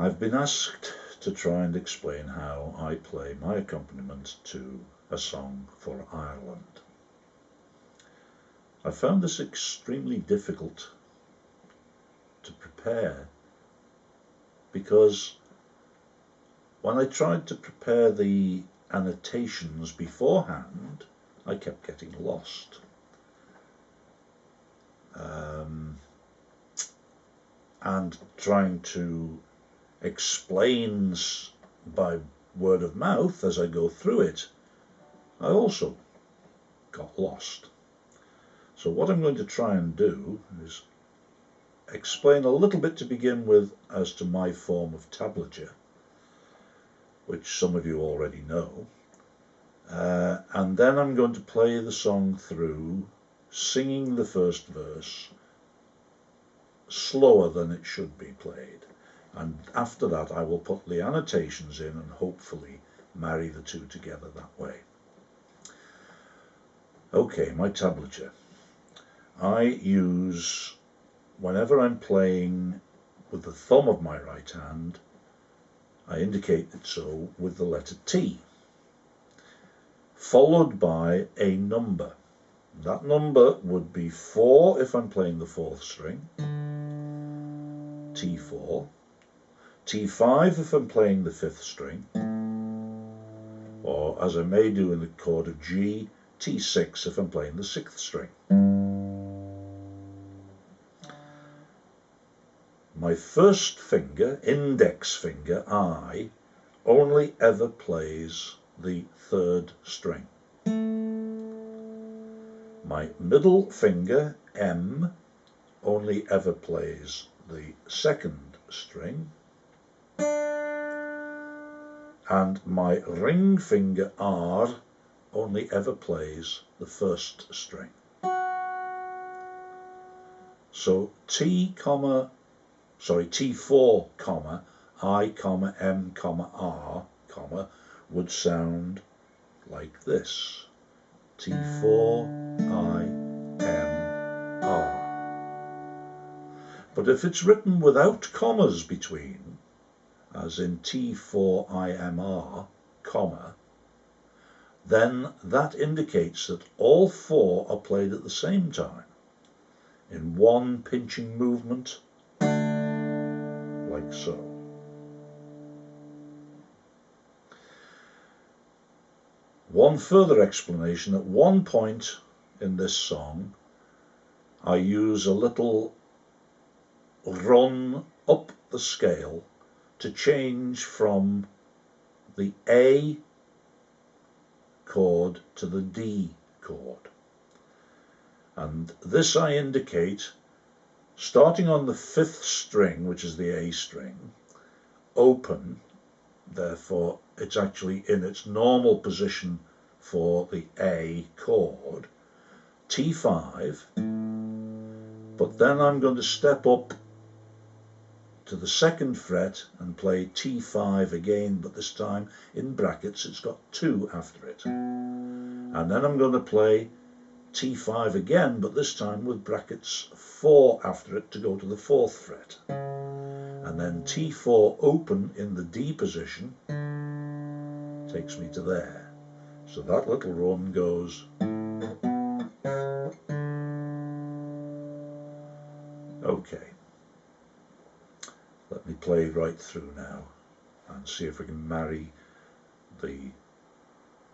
I've been asked to try and explain how I play my accompaniment to a song for Ireland. I found this extremely difficult to prepare because when I tried to prepare the annotations beforehand, I kept getting lost. And trying to explain by word of mouth as I go through it, I also got lost. So what I'm going to try and do is explain a little bit to begin with as to my form of tablature, which some of you already know, and then I'm going to play the song through, singing the first verse slower than it should be played, and after that I will put the annotations in and hopefully marry the two together that way. Okay, my tablature. I use, whenever I'm playing with the thumb of my right hand, I indicate it so with the letter T, followed by a number. That number would be 4 if I'm playing the 4th string, T4, T5 if I'm playing the 5th string, or as I may do in the chord of G, T6 if I'm playing the 6th string. My first finger, index finger, I, only ever plays the 3rd string. My middle finger, M, only ever plays the 2nd string. And my ring finger, R, only ever plays the 1st string. So T4, I, M, R, would sound like this. T4, I, M, R. But if it's written without commas between, as in T4, I, M, R, comma, then that indicates that all 4 are played at the same time, in one pinching movement, like so. One further explanation: at one point in this song I use a little run up the scale to change from the A chord to the D chord, and this I indicate starting on the 5th string, which is the A string, open, therefore it's actually in its normal position for the A chord, T5, but then I'm going to step up to the 2nd fret and play T5 again, but this time in brackets it's got 2 after it, and then I'm going to play T5 again, but this time with brackets 4 after it to go to the 4th fret, and then T4 open in the D position takes me to there. So that little run goes. Okay, let me play right through now and see if we can marry the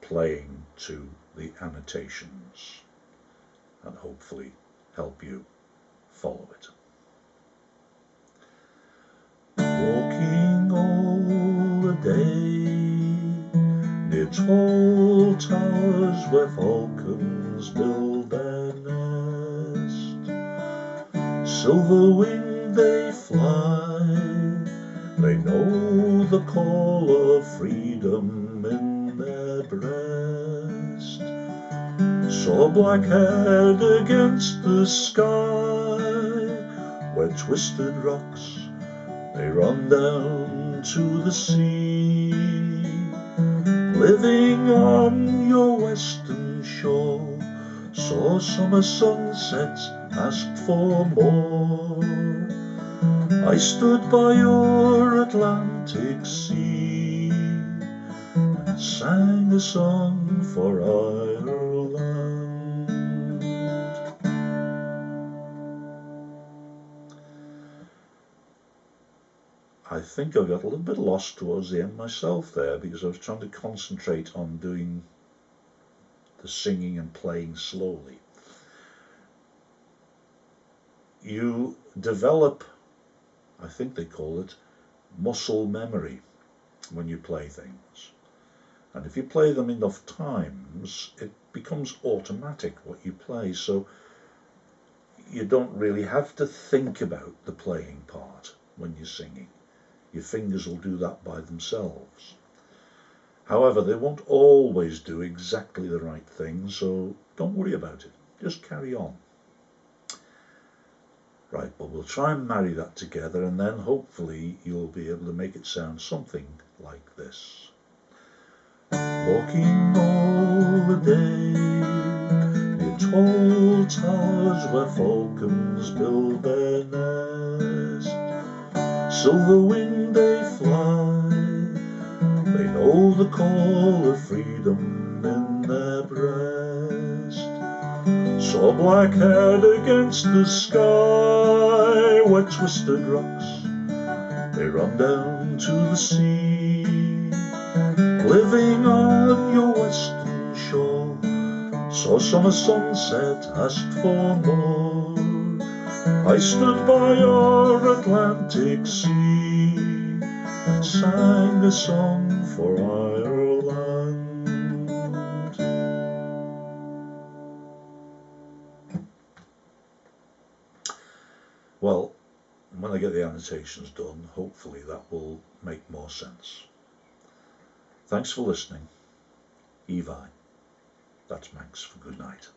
playing to the annotations and hopefully help you follow it. Walking all the day near tall towers where falcons build their nest, silver-winged they fly, they know the call of freedom in their breast. Saw black-haired against the sky, where twisted rocks they run down to the sea. Living on your western shore, saw summer sunsets, asked for more. I stood by your Atlantic sea and sang a song for Ireland. I think I got a little bit lost towards the end myself there, because I was trying to concentrate on doing the singing and playing slowly. You develop, I think they call it, muscle memory when you play things. And if you play them enough times, it becomes automatic what you play. So you don't really have to think about the playing part when you're singing. Your fingers will do that by themselves. However, they won't always do exactly the right thing, so don't worry about it. Just carry on. Right, but we'll try and marry that together, and then hopefully you'll be able to make it sound something like this. Walking all the day near tall towers where falcons build their nest. Silver-winged they fly, they know the call of freedom in their breast. Saw black-haired against the sky where twisted rocks they run down to the sea. Living on your western shore, saw summer sunset, asked for more. I stood by your Atlantic sea and sang a song for Ireland. Well, when I get the annotations done, hopefully that will make more sense. Thanks for listening. Evi. That's Manx for good night.